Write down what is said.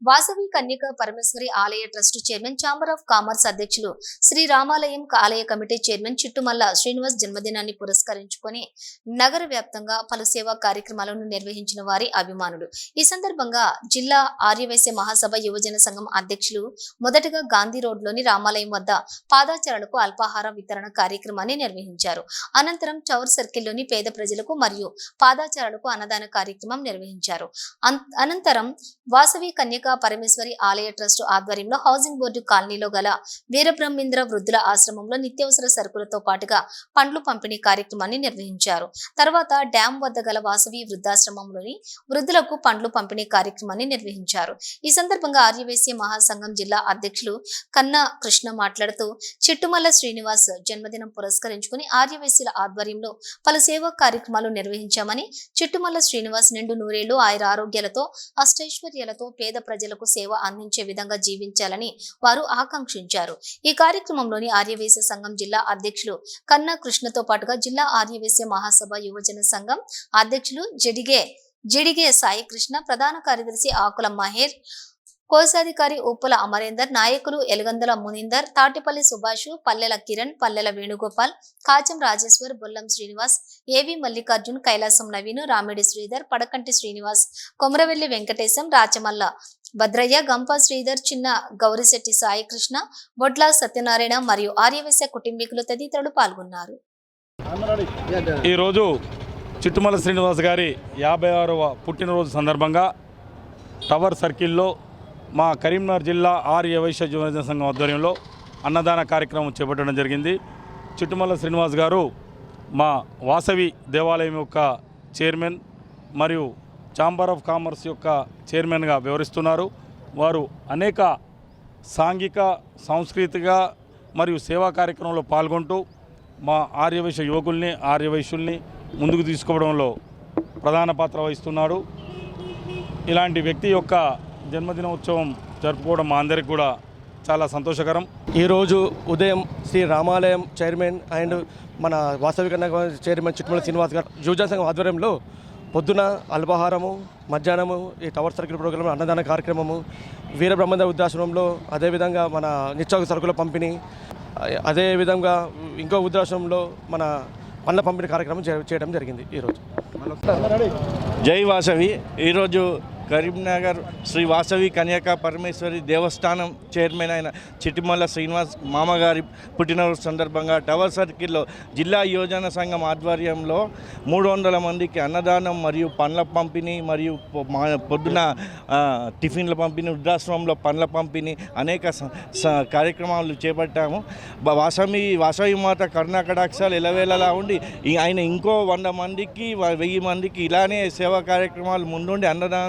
వాసవి కన్యక పరమేశ్వరి ఆలయ trust chairman chamber of commerce అధ్యక్షులు శ్రీ రామాలయం ఆలయ కమిటీ చైర్మన్ చిట్టుమల్ల శ్రీనివాస్ జన్మదినాన్ని పురస్కరించుకొని నగర వ్యాప్తంగా పలు సేవా కార్యక్రమాలను నిర్వహించిన వారి అభిమానులు. ఈ సందర్భంగా జిల్లా ఆర్యవైశ్య మహాసభ యువజన సంఘం అధ్యక్షులు మొదటగా గాంధీ రోడ్లోని రామాలయం వద్ద పాదాచారులకు అల్పాహార వితరణ కార్యక్రమాన్ని నిర్వహించారు. అనంతరం చౌర్ సర్కిల్లోని పేద ప్రజలకు మరియు పాదాచారులకు అన్నదాన కార్యక్రమం నిర్వహించారు. అనంతరం వాసవి కన్యక పరమేశ్వరి ఆలయ ట్రస్ట్ ఆధ్వర్యంలో హౌసింగ్ బోర్డు కాలనీలో గల వీరబ్రహ్మేంద్ర వృద్ధుల ఆశ్రమంలో నిత్యావసర సరుకులతో పాటుగా పండ్లు పంపిణీ కార్యక్రమాన్ని నిర్వహించారు. తర్వాత డ్యాం వద్ద గల వాసవి వృద్ధాశ్రమంలోని వృద్ధులకు పండ్లు పంపిణీ కార్యక్రమాన్ని నిర్వహించారు. ఈ సందర్భంగా ఆర్యవైశ్య మహాసంఘం జిల్లా అధ్యక్షులు కన్నా కృష్ణ మాట్లాడుతూ చిట్టుమల్ల శ్రీనివాస్ జన్మదినం పురస్కరించుకుని ఆర్యవైశ్యుల ఆధ్వర్యంలో పలు సేవా కార్యక్రమాలు నిర్వహించామని, చిట్టుమల్ల శ్రీనివాస్ నిండు నూరేళ్లు ఆయుర ఆరోగ్యాలతో అష్టైశ్వర్యాలతో పేద ప్రజలకు సేవ అందించే విధంగా జీవించాలని వారు ఆకాంక్షించారు. ఈ కార్యక్రమంలోని ఆర్యవైశ్య సంఘం జిల్లా అధ్యక్షులు కన్నా కృష్ణతో పాటుగా జిల్లా ఆర్యవైశ్య మహాసభ యువజన సంఘం అధ్యక్షులు జిడిగే సాయి కృష్ణ, ప్రధాన కార్యదర్శి ఆకుల మహేర్, కోశాధికారి ఉప్పుల అమరేందర్, నాయకులు ఎలుగందల మునీందర్, తాటిపల్లి సుభాష్, పల్లెల కిరణ్, పల్లెల వేణుగోపాల్, కాచం రాజేశ్వర్, బొల్లం శ్రీనివాస్, ఏవి మల్లికార్జున్, కైలాసం నవీన్, రామిడి శ్రీధర్, పడకంటి శ్రీనివాస్, కొమరవెల్లి వెంకటేశం, రాచమల్ల భద్రయ్య, గంప శ్రీధర్, చిన్న గౌరిశెట్టి సాయి కృష్ణ, బొడ్ల సత్యనారాయణ మరియు ఆర్యవైశ్య కుటుంబీకులు తదితరులు పాల్గొన్నారు. ఈరోజు చిట్టుమల్ల శ్రీనివాస్ గారి 56వ పుట్టినరోజు సందర్భంగా టవర్ సర్కిల్లో మా కరీంనగర్ జిల్లా ఆర్యవైశ్య యువజన సంఘం ఆధ్వర్యంలో అన్నదాన కార్యక్రమం చేపట్టడం జరిగింది. చిట్టుమల్ల శ్రీనివాస్ గారు మా వాసవి దేవాలయం యొక్క చైర్మన్ మరియు ఛాంబర్ ఆఫ్ కామర్స్ యొక్క చైర్మన్గా వ్యవహరిస్తున్నారు. వారు అనేక సాంఘిక, సాంస్కృతిక మరియు సేవా కార్యక్రమంలో పాల్గొంటూ మా ఆర్యవైశ్య యువకుల్ని, ఆర్యవైశ్యుల్ని ముందుకు తీసుకోవడంలో ప్రధాన పాత్ర వహిస్తున్నాడు. ఇలాంటి వ్యక్తి యొక్క జన్మదినోత్సవం జరుపుకోవడం మా అందరికి కూడా చాలా సంతోషకరం. ఈరోజు ఉదయం శ్రీ రామాలయం చైర్మన్ అండ్ మన వాసవి కన్యక చైర్మన్ చిట్టుమల్ల శ్రీనివాస్ గారు యువజన సంఘం ఆధ్వర్యంలో పొద్దున అల్పాహారము, మధ్యాహ్నము ఈ టవర్ సర్కిల్ ప్రోగ్రాం అన్నదాన కార్యక్రమము, వీరబ్రహ్మేంద్ర వృద్ధాశ్రమంలో అదేవిధంగా మన నిత్యావసర సరుకుల పంపిణీ, అదేవిధంగా ఇంకో వృద్ధాశ్రమంలో మన పండ్ల పంపిణీ కార్యక్రమం చేయడం జరిగింది. ఈరోజు జై వాసవి. ఈరోజు కరీంనగర్ శ్రీ వాసవి కన్యక పరమేశ్వరి దేవస్థానం చైర్మన్ అయిన చిట్టుమల్ల శ్రీనివాస్ మామగారి పుట్టినరోజు సందర్భంగా టవర్ సర్కిల్లో జిల్లా యోజన సంఘం ఆధ్వర్యంలో 300 మందికి అన్నదానం మరియు పండ్ల పంపిణీ మరియు పొద్దున టిఫిన్ల పంపిణీ, వృద్ధాశ్రమంలో పండ్ల పంపిణీ అనేక కార్యక్రమాలు చేపట్టాము. వాసవి మాత కరుణాకటాక్షాలు ఎలవేళలా ఉండి ఆయన ఇంకో 100 మందికి 1000 మందికి ఇలానే సేవా కార్యక్రమాలు ముందుండి అన్నదానం